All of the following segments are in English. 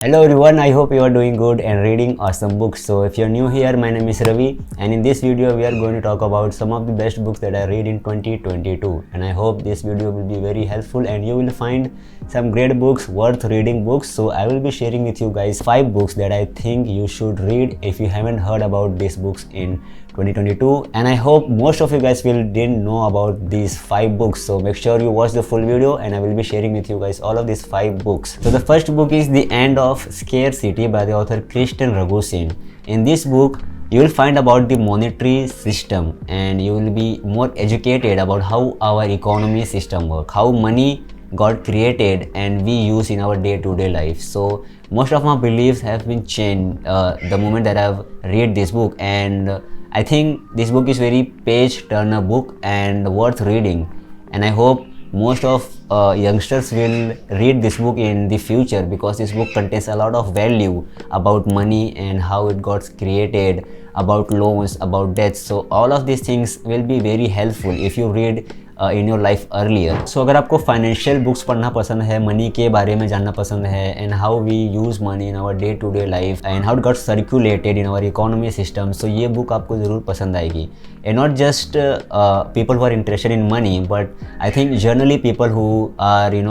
Hello everyone, I hope you are doing good and reading awesome books. So if you're new here, my name is Ravi and in this video we are going to talk about some of the best books that I read in 2022, and I hope this video will be very helpful and you will find some great books, worth reading books. So I will be sharing with you guys 5 books that I think you should read if you haven't heard about these books in 2022, and I hope most of you guys didn't know about these 5 books. So make sure you watch the full video and I will be sharing with you guys all of these 5 books. So the first book is The End of Scarcity by the author Krishan Ragusin. In this book you will find about the monetary system and you will be more educated about how our economy system works, how money got created and we use in our day-to-day life. So most of my beliefs have been changed the moment that I've read this book, and I think this book is very page turner book and worth reading, and I hope most of youngsters will read this book in the future because this book contains a lot of value about money and how it got created, about loans, about debts. So all of these things will be very helpful if you read in your life earlier. So अगर आपको financial books पढ़ना पसंद है, money के बारे में जानना पसंद है, and how we use money in our day to day life and how it got circulated in our economy system, so ये बुक आपको ज़रूर पसंद आएगी. And not just people who are interested in money, but I think generally people who are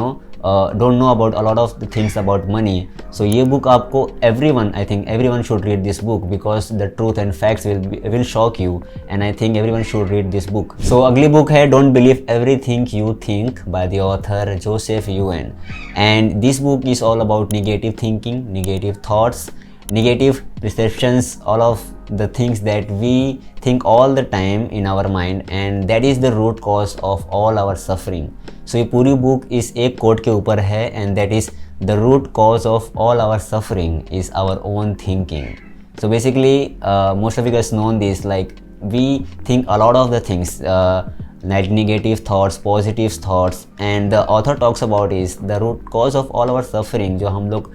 don't know about a lot of the things about money. So ये book आपको I think everyone should read this book because the truth and facts will shock you, and I think everyone should read this book. So अगली book है Don't Believe Everything You Think by the author Joseph Yuen, and this book is all about negative thinking, negative thoughts, negative perceptions, all of the things that we think all the time in our mind, and that is the root cause of all our suffering. So ये पूरी book इस एक coat के ऊपर है, and that is the root cause of all our suffering is our own thinking. So basically most of you guys know this, like we think a lot of the things, like negative thoughts, positive thoughts, and the author talks about is the root cause of all our suffering. जो हम लोग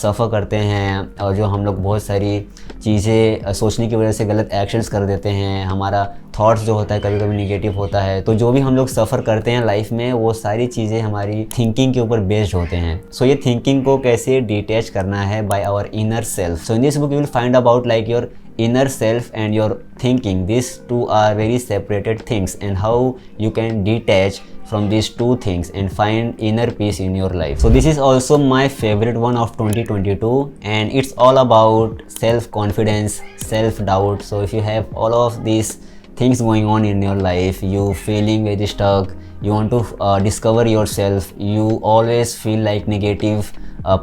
सफ़र करते हैं और जो हम लोग बहुत सारी चीज़ें सोचने की वजह से गलत एक्शंस कर देते हैं, हमारा थॉट्स जो होता है कभी कभी निगेटिव होता है, तो जो भी हम लोग सफ़र करते हैं लाइफ में वो सारी चीज़ें हमारी थिंकिंग के ऊपर बेस्ड होते हैं. सो ये थिंकिंग को कैसे डिटैच करना है by our inner self. So in this book you will find about like your inner self and your thinking. These two are very separated things, and how you can detach from these two things and find inner peace in your life. So this is also my favorite one of 2022, and it's all about self confidence, self doubt. So if you have all of these things going on in your life, you feeling very stuck, you want to discover yourself, you always feel like negative,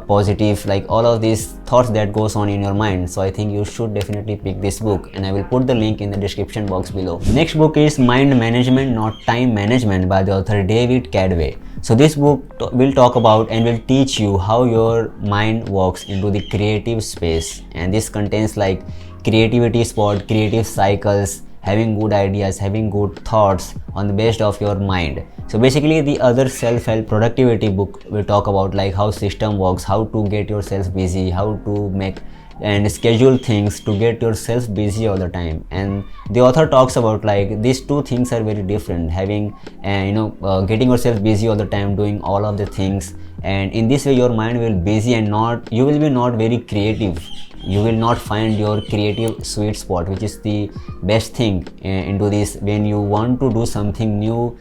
positive, like all of these thoughts that goes on in your mind. So I think you should definitely pick this book, and I will put the link in the description box below. Next book is Mind Management Not Time Management by the author David Cadway. So this book will talk about and will teach you how your mind works into the creative space, and this contains like creativity spot, creative cycles, having good ideas, having good thoughts on the base of your mind. So basically the other self-help productivity book will talk about like how system works, how to get yourself busy, how to make and schedule things to get yourself busy all the time. And the author talks about like these two things are very different, having getting yourself busy all the time, doing all of the things, and in this way your mind will busy and you will be not very creative. You will not find your creative sweet spot, which is the best thing into this when you want to do something new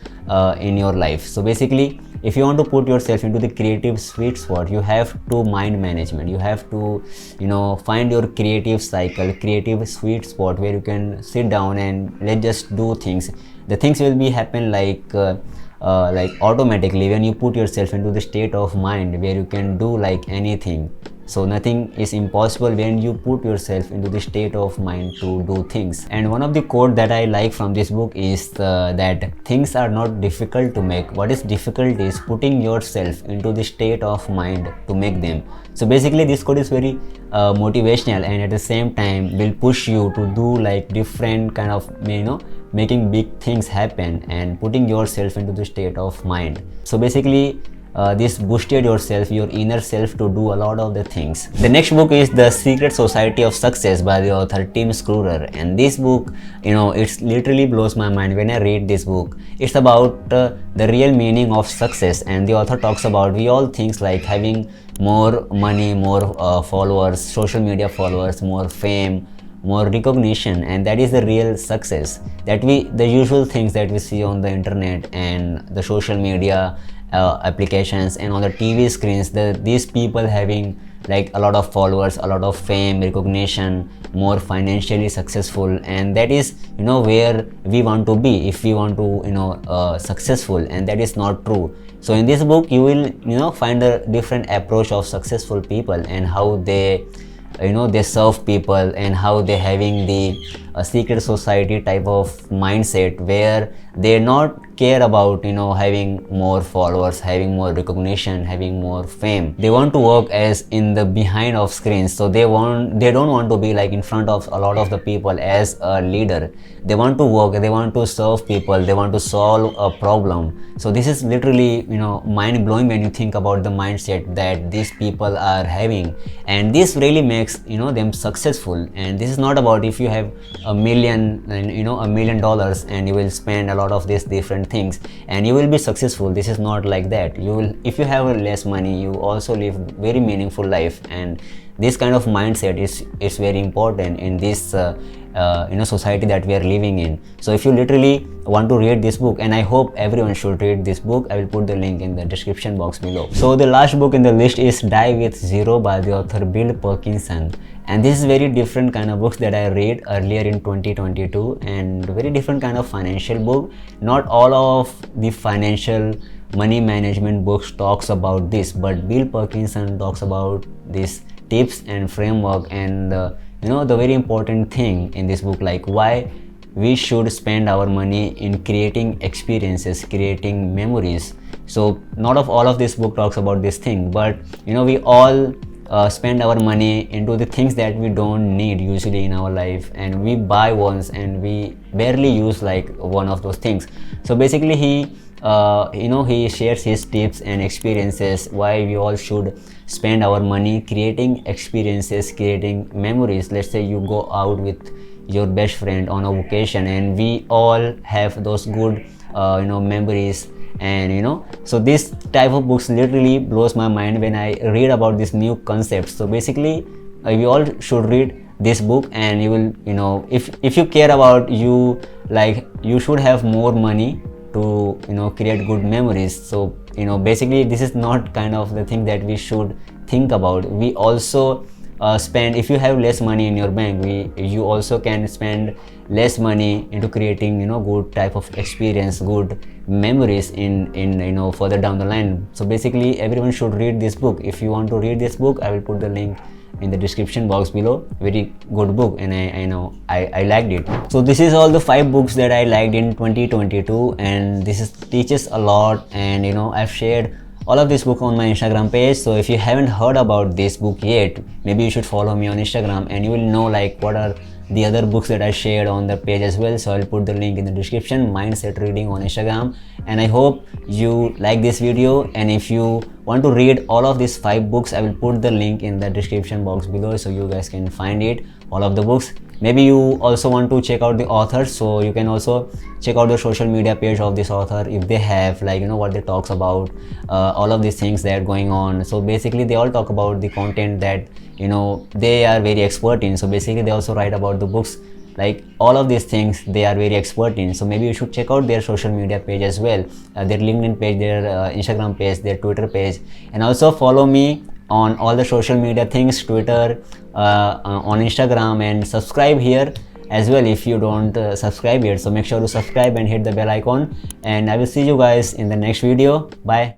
in your life. So basically if you want to put yourself into the creative sweet spot, you have to mind management, you have to find your creative cycle, creative sweet spot where you can sit down and let's just do things. The things will be happen like automatically when you put yourself into the state of mind where you can do like anything. So nothing is impossible when you put yourself into the state of mind to do things. And one of the quote that I like from this book is that things are not difficult to make. What is difficult is putting yourself into the state of mind to make them. So basically this quote is very motivational, and at the same time will push you to do like different kind of making big things happen and putting yourself into the state of mind. So basically this boosted yourself, your inner self, to do a lot of the things. The next book is The Secret Society of Success by the author Tim Scruder, and this book, it's literally blows my mind when I read this book. It's about the real meaning of success, and the author talks about we all things like having more money, more followers, social media followers, more fame, more recognition, and that is the real success. That the usual things that we see on the internet and the social media applications and on the TV screens, these people having like a lot of followers, a lot of fame, recognition, more financially successful, and that is where we want to be if we want to successful, and that is not true. So in this book you will find a different approach of successful people and how they they serve people, and how they having the secret society type of mindset where they not care about having more followers, having more recognition, having more fame. They want to work as in the behind of screens. So they don't want to be like in front of a lot of the people as a leader. They want to work, they want to serve people, they want to solve a problem. So this is literally mind blowing when you think about the mindset that these people are having, and this really makes them successful. And this is not about if you have $1 million and $1 million and you will spend a lot of these different things and you will be successful. This is not like that. You will, if you have less money, you also live very meaningful life, and this kind of mindset is very important in this society that we are living in. So if you literally want to read this book, and I hope everyone should read this book, I will put the link in the description box below. So the last book in the list is Die with Zero by the author Bill Parkinson, and this is very different kind of books that I read earlier in 2022, and very different kind of financial book. Not all of the financial money management books talks about this, but Bill Parkinson talks about these tips and framework, and the very important thing in this book, like why we should spend our money in creating experiences, creating memories. So not of all of this book talks about this thing, but we all spend our money into the things that we don't need usually in our life, and we buy once and we barely use like one of those things. So basically he shares his tips and experiences why we all should spend our money creating experiences, creating memories. Let's say you go out with your best friend on a vacation, and we all have those good memories, and so this type of books literally blows my mind when I read about this new concept. So basically we all should read this book, and you will if you care about you should have more money to create good memories. So basically this is not kind of the thing that we should think about. We also spend, if you have less money in your bank, you also can spend less money into creating good type of experience, good memories in further down the line. So basically everyone should read this book. If you want to read this book, I will put the link in the description box below. Very good book, and I liked it. So this is all the 5 books that I liked in 2022, and this teaches a lot, and I've shared all of this book on my Instagram page. So if you haven't heard about this book yet, maybe you should follow me on Instagram, and you will know like what are the other books that I shared on the page as well. So I'll put the link in the description, Mindset Reading on Instagram. And I hope you like this video, and if you want to read all of these 5 books, I will put the link in the description box below so you guys can find it, all of the books. Maybe you also want to check out the authors, so you can also check out the social media page of this author if they have what they talks about, all of these things that are going on. So basically they all talk about the content that they are very expert in. So basically they also write about the books, like all of these things they are very expert in. So maybe you should check out their social media page as well, their LinkedIn page, their Instagram page, their Twitter page, and also follow me on all the social media things, Twitter, on Instagram, and subscribe here as well if you don't subscribe yet. So make sure to subscribe and hit the bell icon, and I will see you guys in the next video. Bye.